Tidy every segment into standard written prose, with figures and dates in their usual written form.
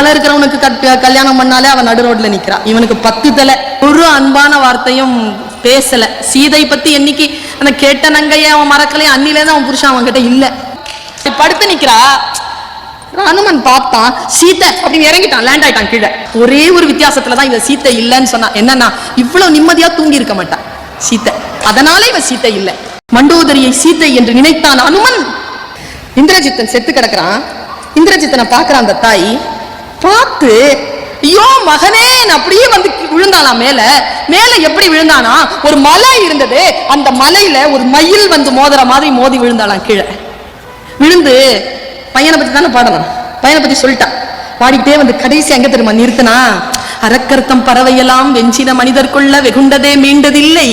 தலை இருக்கிறவனுக்கு கல்யாணம் பண்ணாலே அவன் நடு ரோட்ல நிக்கிறா. இவனுக்கு 10 தலை. ஒரு அன்பான வார்த்தையும் பேசல. சீதை பத்தி என்னைக்கு அந்த கேட்ட நங்கைய அவன் மறக்கலையே, அன்னிலேருந்து அவன் புருஷன் அவன் கிட்ட இல்ல. படுத்து நிக்கிறா. அனுமன் பார்த்தான், சீத்தை அப்படின்னு இறங்கிட்டான், லேண்ட் ஆயிட்டான் கீழே. ஒரே ஒரு வித்தியாசத்துலதான் இவ சீத்தை இல்லைன்னு சொன்னா. என்னன்னா, இவ்வளவு நிம்மதியா தூங்கி இருக்க மாட்டான் சீத்தை. அதனால இவ சீத்தை இல்லை. மண்டோதரியை சீத்தை என்று நினைத்தான் அனுமன். இந்திரஜித்தன் செத்து கிடக்குறான். இந்திரஜித்தனை பார்க்கிறான் அந்த தாய். பார்த்து, ஐயோ மகனே, அப்படியே வந்து விழுந்தானா மேல. மேல எப்படி விழுந்தானா, ஒரு மலை இருந்தது, அந்த மலையில ஒரு மயில் வந்து மோதுற மாதிரி மோதி விழுந்தாளாம் கீழே. விழுந்து பையனை பத்தி தானே பாடலாம், பையனை பத்தி சொல்லிட்டான். பாடிக்கிட்டே வந்து கடைசி எங்க தெரியுமா நிறுத்தினா, அரக்கர்த்தம் பறவையெல்லாம் வெஞ்சின மனிதர் கொள்ள வெகுண்டதே மீண்டதில்லை.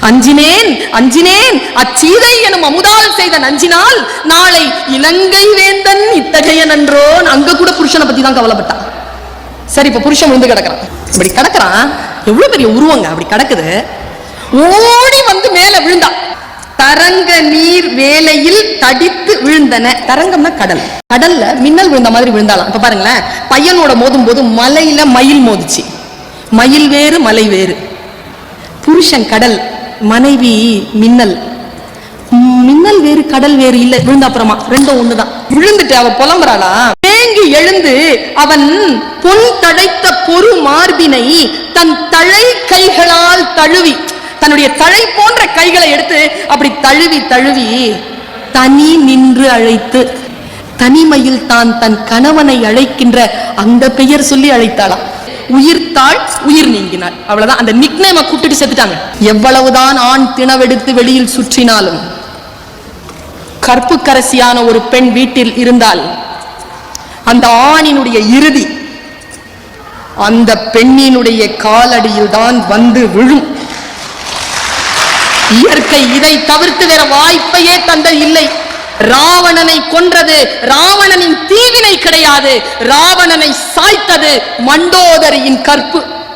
அஞ்சினேன் அஞ்சினேன் அச்சீதை எனும் அமுதால் செய்த நஞ்சினால் நாளை இலங்கை வேந்தன் இத்தகைய நன்றோ. அங்க கூட புருஷனை பத்தி தான் கவலைப்பட்டான். சரி, இப்ப புருஷன் விழுந்து கிடக்குறான். இப்படி கிடக்குறான், எவ்வளவு பெரிய உருவங்க அப்படி கிடக்குது. ஓடி வந்து மேல விழுந்தான். தரங்க நீர் வேலையில் தடித்து விழுந்தன. தரங்கம்னா கடல். கடல்ல மின்னல் விழுந்த மாதிரி விழுந்தாலாம். இப்ப பாருங்களேன், பையனோட மோதும் போது மலையில மயில் மோதிச்சு. மயில் வேறு மலை வேறு. புருஷன் கடல், மனைவி மின்னல். மின்னல் வேறு கடல் வேறு இல்ல. விழுந்த அப்புறமா ரெண்டும் ஒண்ணுதான். விழுந்துட்டு அவ புலம்புறாளா. தேங்கி எழுந்து அவன் பொன் தழைத்த பொறு மார்பினை தன் தழை கைகளால் தழுவி, தன்னுடைய தழை போன்ற கைகளை எடுத்து அப்படி தழுவி தழுவி தனி நின்று அழைத்து, தனிமையில் தான் தன் கணவனை அழைக்கின்ற அந்த பெயர் சொல்லி அழைத்தாளாம். உயிர்த்தாள் உயிர் நீங்கினாள். அவ்வளவுதான். அந்த நிக்நேமை கூப்பிட்டு செத்துட்டாங்க. எவ்வளவுதான் ஆண் திணவெடுத்து வெளியில் சுற்றினாலும், கற்புக்கரசியான ஒரு பெண் வீட்டில் இருந்தால் அந்த ஆணினுடைய இறுதி அந்த பெண்ணினுடைய காலடியில் தான் வந்து விழும். இயற்கை இதை தவிர்த்து வேற வாய்ப்பையே தந்த இல்லை. ராவணனை கொன்றது ராவணனின் தீவினை கிடையாது, ராவணனை சாய்த்தது மண்டோதரியின் கற்பு.